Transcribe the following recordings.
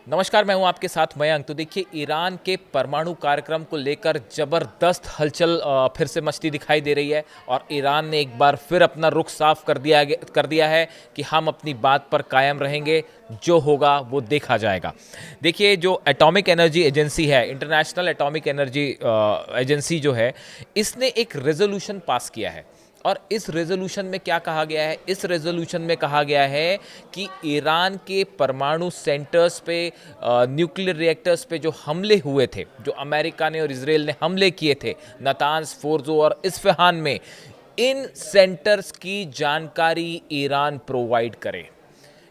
नमस्कार, मैं हूं आपके साथ मयंक। तो देखिए, ईरान के परमाणु कार्यक्रम को लेकर ज़बरदस्त हलचल फिर से मचती दिखाई दे रही है और ईरान ने एक बार फिर अपना रुख साफ कर दिया है कि हम अपनी बात पर कायम रहेंगे, जो होगा वो देखा जाएगा। देखिए, जो एटॉमिक एनर्जी एजेंसी है, इंटरनेशनल एटॉमिक एनर्जी एजेंसी जो है, इसने एक रेजोल्यूशन पास किया है। और इस रेजोल्यूशन में क्या कहा गया है? इस रेजोल्यूशन में कहा गया है कि ईरान के परमाणु सेंटर्स पे, न्यूक्लियर रिएक्टर्स पे जो हमले हुए थे, जो अमेरिका ने और इजराइल ने हमले किए थे नातांज, फोर्जो और इस्फहान में, इन सेंटर्स की जानकारी ईरान प्रोवाइड करे।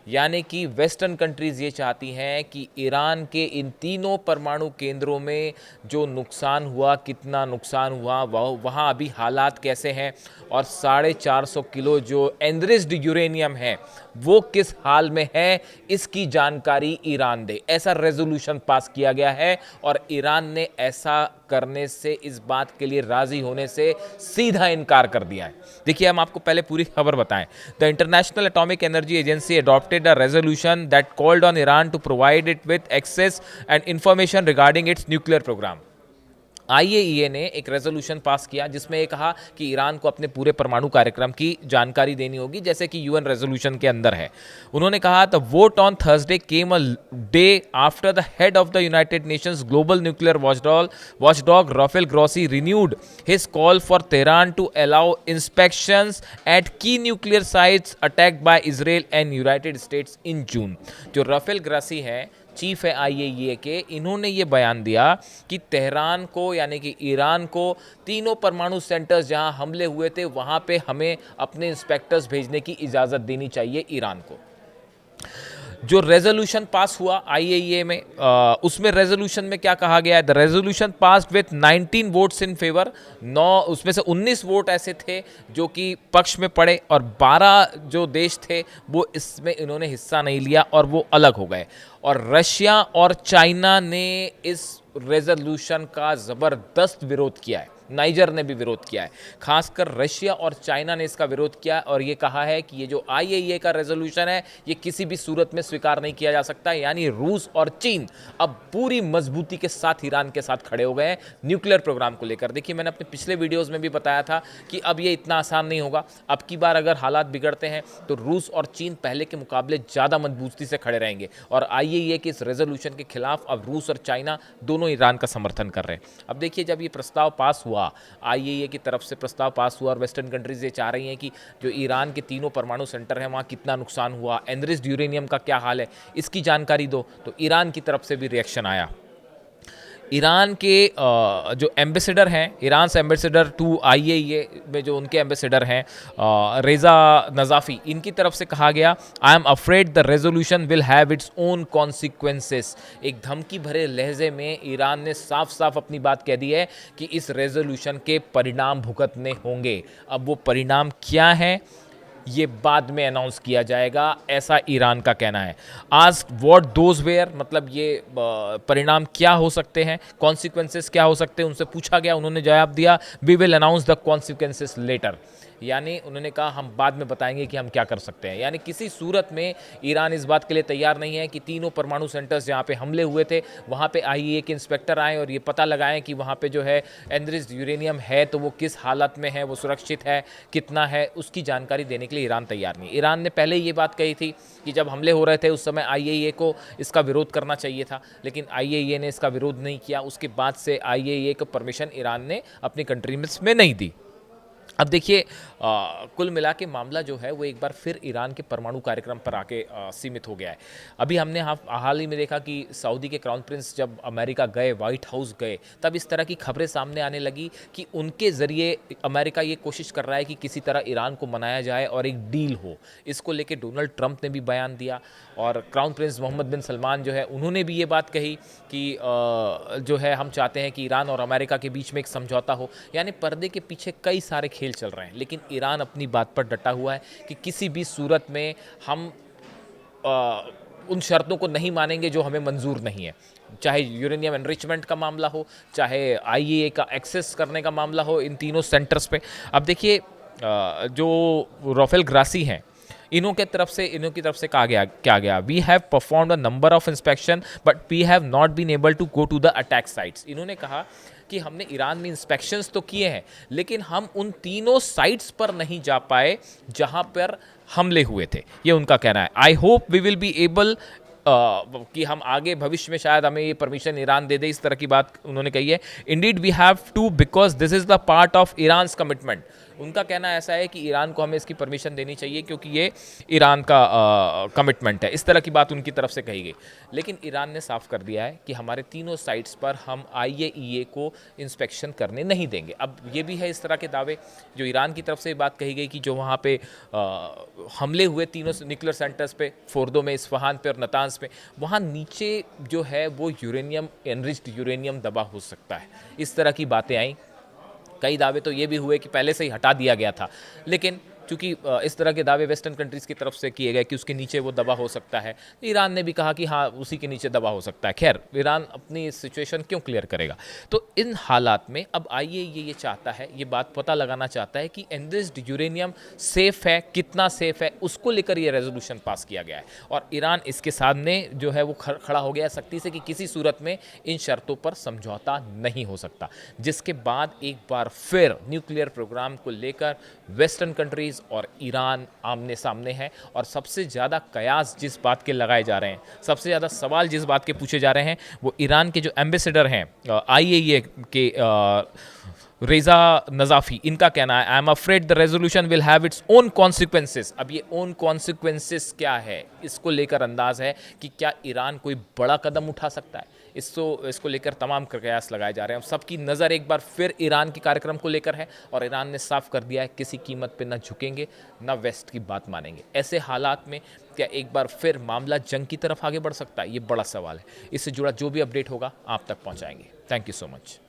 यानी कि वेस्टर्न कंट्रीज़ ये चाहती हैं कि ईरान के इन तीनों परमाणु केंद्रों में जो नुकसान हुआ, कितना नुकसान हुआ, वहाँ अभी हालात कैसे हैं, और 450 किलो जो एनरिच्ड यूरेनियम है वो किस हाल में है, इसकी जानकारी ईरान दे। ऐसा रेजोल्यूशन पास किया गया है और ईरान ने ऐसा करने से, इस बात के लिए राजी होने से सीधा इनकार कर दिया है। देखिए, हम आपको पहले पूरी खबर बताएं। The International Atomic Energy Agency adopted a resolution that called on Iran to provide it with access and information regarding its nuclear programme. IAEA ने एक रेजोल्यूशन पास किया जिसमें ये कहा कि ईरान को अपने पूरे परमाणु कार्यक्रम की जानकारी देनी होगी, जैसे कि यूएन रेजोल्यूशन के अंदर है। उन्होंने कहा, the vote on Thursday came a day after the head of the United Nations global nuclear watchdog Rafael Grossi renewed his call for Tehran to allow inspections at key nuclear sites attacked by Israel and United States in June. जो Rafael Grossi है, chief है IAEA के, इन्होंने ये बयान दिया कि Tehran को, यानी कि ईरान को, तीनों परमाणु सेंटर्स जहां हमले हुए थे वहां पे हमें अपने इंस्पेक्टर्स भेजने की इजाज़त देनी चाहिए ईरान को। जो रेजोल्यूशन पास हुआ आईएईए में, उसमें रेजोल्यूशन में क्या कहा गया है? The resolution passed with 19 votes in favour, 9 उसमें से 19 वोट ऐसे थे जो कि पक्ष में पड़े और 12 जो देश थे वो इसमें इन्होंने हिस्सा नहीं लिया और वो अलग हो गए। और रशिया और चाइना ने इस रेजोल्यूशन का ज़बरदस्त विरोध किया है। नाइजर ने भी विरोध किया है। खासकर रशिया और चाइना ने इसका विरोध किया और ये कहा है कि ये जो आईएईए का रेजोल्यूशन है ये किसी भी सूरत में स्वीकार नहीं किया जा सकता। यानी रूस और चीन अब पूरी मजबूती के साथ ईरान के साथ खड़े हो गए हैं न्यूक्लियर प्रोग्राम को लेकर। देखिए, मैंने अपने पिछले वीडियोज़ में भी बताया था कि अब ये इतना आसान नहीं होगा। अब की बार अगर हालात बिगड़ते हैं तो रूस और चीन पहले के मुकाबले ज़्यादा मजबूती से खड़े रहेंगे और आईएईए के इस रेजोल्यूशन के खिलाफ अब रूस और चाइना दोनों ईरान का समर्थन कर रहे हैं। अब देखिए, जब ये प्रस्ताव पास हुआ, आईएईए की तरफ से प्रस्ताव पास हुआ और वेस्टर्न कंट्रीज ये चाह रही हैं कि जो ईरान के तीनों परमाणु सेंटर हैं वहाँ कितना नुकसान हुआ, एनरिच्ड यूरेनियम का क्या हाल है, इसकी जानकारी दो, तो ईरान की तरफ से भी रिएक्शन आया। ईरान के जो एम्बेसडर हैं, ईरान से एम्बेसडर टू आईएईए में जो उनके एम्बेसडर हैं, रेज़ा नज़ाफ़ी, इनकी तरफ से कहा गया, I am afraid the resolution will have its own consequences. एक धमकी भरे लहजे में ईरान ने साफ साफ अपनी बात कह दी है कि इस रेजोल्यूशन के परिणाम भुगतने होंगे। अब वो परिणाम क्या है ये बाद में अनाउंस किया जाएगा, ऐसा ईरान का कहना है। आज व्हाट दोज वेयर, मतलब ये परिणाम क्या हो सकते हैं, कॉन्सिक्वेंसेस क्या हो सकते हैं, उनसे पूछा गया, उन्होंने जवाब दिया, we will announce the consequences later. यानी उन्होंने कहा हम बाद में बताएंगे कि हम क्या कर सकते हैं। यानी किसी सूरत में ईरान इस बात के लिए तैयार नहीं है कि तीनों परमाणु सेंटर्स जहाँ पे हमले हुए थे वहाँ पे आईएईए के इंस्पेक्टर आएँ और ये पता लगाएं कि वहाँ पे जो है एनरिच्ड यूरेनियम है तो वो किस हालत में है, वो सुरक्षित है, कितना है, उसकी जानकारी देने के लिए ईरान तैयार नहीं। ईरान ने पहले ये बात कही थी कि जब हमले हो रहे थे उस समय आईएईए को इसका विरोध करना चाहिए था, लेकिन आईएईए ने इसका विरोध नहीं किया। उसके बाद से आईएईए को परमिशन ईरान ने अपनी कंट्री में नहीं दी। अब देखिए, कुल मिला के मामला जो है वो एक बार फिर ईरान के परमाणु कार्यक्रम पर आके सीमित हो गया है। अभी हमने हाल ही में देखा कि सऊदी के क्राउन प्रिंस जब अमेरिका गए, वाइट हाउस गए, तब इस तरह की खबरें सामने आने लगी कि उनके ज़रिए अमेरिका ये कोशिश कर रहा है कि किसी तरह ईरान को मनाया जाए और एक डील हो। इसको लेके डोनाल्ड ट्रंप ने भी बयान दिया और क्राउन प्रिंस मोहम्मद बिन सलमान जो है उन्होंने भी ये बात कही कि जो है हम चाहते हैं कि ईरान और अमेरिका के बीच में एक समझौता हो। यानी पर्दे के पीछे कई सारे खेल चल रहे हैं, लेकिन ईरान अपनी बात पर डटा हुआ है कि किसी भी सूरत में हम उन शर्तों को नहीं मानेंगे जो हमें मंजूर नहीं है, चाहे यूरेनियम एनरिचमेंट का मामला हो, चाहे आईएईए का एक्सेस करने का मामला हो इन तीनों सेंटर्स पे। अब देखिए, जो राफेल ग्रासी हैं इन्हों की तरफ से कहा गया क्या गया, we have performed a number of inspection but we have not been able to go to the attack sites. इन्होंने कहा कि हमने ईरान में इंस्पेक्शंस तो किए हैं लेकिन हम उन तीनों साइट्स पर नहीं जा पाए जहां पर हमले हुए थे, ये उनका कहना है। I hope we will be able कि हम आगे भविष्य में शायद हमें ये परमिशन ईरान दे दे, इस तरह की बात उन्होंने कही है। Indeed we have to because this is the part of Iran's commitment. उनका कहना ऐसा है कि ईरान को हमें इसकी परमिशन देनी चाहिए क्योंकि ये ईरान का कमिटमेंट है, इस तरह की बात उनकी तरफ से कही गई। लेकिन ईरान ने साफ कर दिया है कि हमारे तीनों साइट्स पर हम IAEA को इंस्पेक्शन करने नहीं देंगे। अब ये भी है इस तरह के दावे जो ईरान की तरफ से बात कही गई कि जो वहाँ पे हमले हुए तीनों न्यूक्लियर सेंटर्स पे, फोर्दो में, इस्फहान पे और नतांज पे, वहाँ नीचे जो है वो यूरेनियम, एनरिच्ड यूरेनियम दबा हो सकता है, इस तरह की बातें आई। कई दावे तो ये भी हुए कि पहले से ही हटा दिया गया था, लेकिन चूंकि इस तरह के दावे वेस्टर्न कंट्रीज़ की तरफ से किए गए कि उसके नीचे वो दबा हो सकता है, ईरान ने भी कहा कि हाँ उसी के नीचे दबा हो सकता है। खैर, ईरान अपनी सिचुएशन क्यों क्लियर करेगा। तो इन हालात में अब IAEA ये चाहता है, ये बात पता लगाना चाहता है कि एनरिच्ड यूरेनियम सेफ है, कितना सेफ है, उसको लेकर ये रेजोल्यूशन पास किया गया है। और ईरान इसके सामने जो है वो खड़ा हो गया सख्ती से कि किसी सूरत में इन शर्तों पर समझौता नहीं हो सकता, जिसके बाद एक बार फिर न्यूक्लियर प्रोग्राम को लेकर वेस्टर्न कंट्रीज और ईरान आमने सामने है। और सबसे ज़्यादा कयास जिस बात के लगाए जा रहे हैं, सबसे ज़्यादा सवाल जिस बात के पूछे जा रहे हैं, वो ईरान के जो एम्बेसडर हैं IAEA के रेज़ा नज़ाफ़ी, इनका कहना है I am afraid the resolution will have its own consequences. अब ये ओन कॉन्सिक्वेंसेस क्या है, इसको लेकर अंदाज है कि क्या ईरान कोई बड़ा कदम उठा सकता है। इसको लेकर तमाम कयास लगाए जा रहे हैं। सबकी नज़र एक बार फिर ईरान के कार्यक्रम को लेकर है और ईरान ने साफ कर दिया है किसी कीमत पे न झुकेंगे, न वेस्ट की बात मानेंगे। ऐसे हालात में क्या एक बार फिर मामला जंग की तरफ आगे बढ़ सकता है, ये बड़ा सवाल है। इससे जुड़ा जो भी अपडेट होगा आप तक पहुंचाएंगे। Thank you so much.